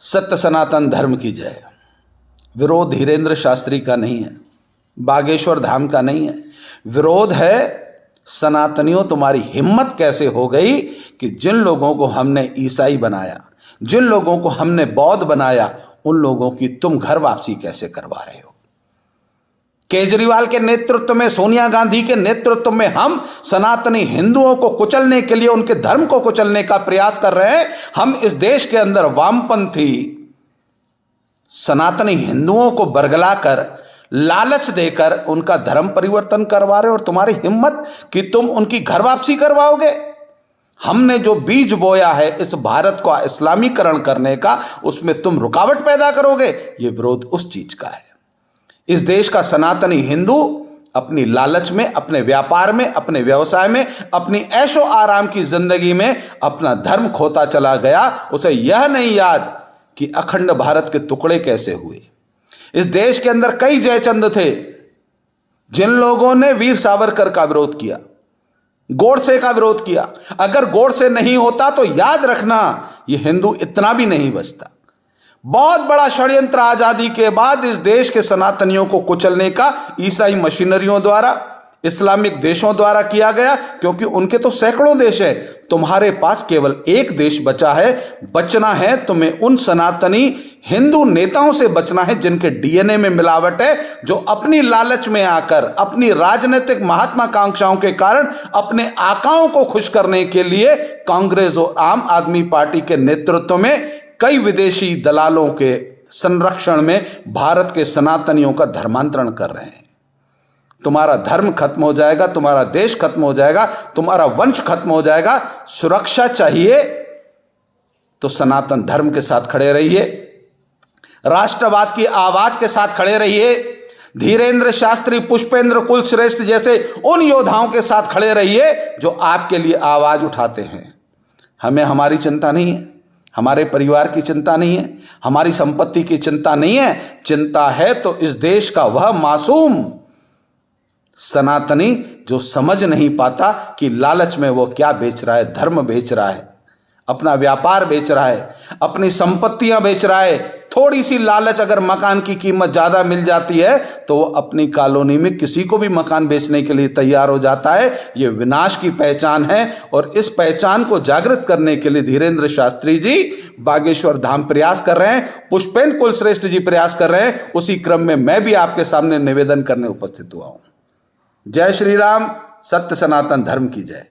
सत्य सनातन धर्म की जय। विरोध धीरेन्द्र शास्त्री का नहीं है, बागेश्वर धाम का नहीं है। विरोध है सनातनियों, तुम्हारी हिम्मत कैसे हो गई कि जिन लोगों को हमने ईसाई बनाया, जिन लोगों को हमने बौद्ध बनाया, उन लोगों की तुम घर वापसी कैसे करवा रहे हो। केजरीवाल के नेतृत्व में, सोनिया गांधी के नेतृत्व में हम सनातनी हिंदुओं को कुचलने के लिए, उनके धर्म को कुचलने का प्रयास कर रहे हैं। हम इस देश के अंदर वामपंथी सनातनी हिंदुओं को बरगलाकर, लालच देकर उनका धर्म परिवर्तन करवा रहे हो, और तुम्हारी हिम्मत कि तुम उनकी घर वापसी करवाओगे। हमने जो बीज बोया है इस भारत को इस्लामीकरण करने का, उसमें तुम रुकावट पैदा करोगे। यह विरोध उस चीज का है। इस देश का सनातनी हिंदू अपनी लालच में, अपने व्यापार में, अपने व्यवसाय में, अपनी ऐशो आराम की जिंदगी में अपना धर्म खोता चला गया। उसे यह नहीं याद कि अखंड भारत के टुकड़े कैसे हुए। इस देश के अंदर कई जयचंद थे जिन लोगों ने वीर सावरकर का विरोध किया, गोडसे का विरोध किया। अगर गोडसे नहीं होता तो याद रखना यह हिंदू इतना भी नहीं बचता। बहुत बड़ा षड्यंत्र आजादी के बाद इस देश के सनातनियों को कुचलने का ईसाई मशीनरियों द्वारा, इस्लामिक देशों द्वारा किया गया, क्योंकि उनके तो सैकड़ों देश हैं। तुम्हारे पास केवल एक देश बचा है। बचना है तुम्हें उन सनातनी हिंदू नेताओं से बचना है जिनके डीएनए में मिलावट है, जो अपनी लालच में आकर, अपनी राजनीतिक महत्वाकांक्षाओं के कारण अपने आकाओं को खुश करने के लिए कांग्रेस और आम आदमी पार्टी के नेतृत्व में कई विदेशी दलालों के संरक्षण में भारत के सनातनियों का धर्मांतरण कर रहे हैं। तुम्हारा धर्म खत्म हो जाएगा, तुम्हारा देश खत्म हो जाएगा, तुम्हारा वंश खत्म हो जाएगा। सुरक्षा चाहिए तो सनातन धर्म के साथ खड़े रहिए, राष्ट्रवाद की आवाज के साथ खड़े रहिए, धीरेन्द्र शास्त्री, पुष्पेंद्र कुलश्रेष्ठ जैसे उन योद्धाओं के साथ खड़े रहिए जो आपके लिए आवाज उठाते हैं। हमें हमारी चिंता नहीं है, हमारे परिवार की चिंता नहीं है, हमारी संपत्ति की चिंता नहीं है। चिंता है तो इस देश का वह मासूम सनातनी जो समझ नहीं पाता कि लालच में वो क्या बेच रहा है, धर्म बेच रहा है, अपना व्यापार बेच रहा है, अपनी संपत्तियां बेच रहा है। थोड़ी सी लालच, अगर मकान की कीमत ज्यादा मिल जाती है तो वो अपनी कॉलोनी में किसी को भी मकान बेचने के लिए तैयार हो जाता है। ये विनाश की पहचान है, और इस पहचान को जागृत करने के लिए धीरेन्द्र शास्त्री जी बागेश्वर धाम प्रयास कर रहे हैं, पुष्पेंद्र कुलश्रेष्ठ जी प्रयास कर रहे हैं। उसी क्रम में मैं भी आपके सामने निवेदन करने उपस्थित हुआ हूं। जय श्री राम। सत्य सनातन धर्म की जय।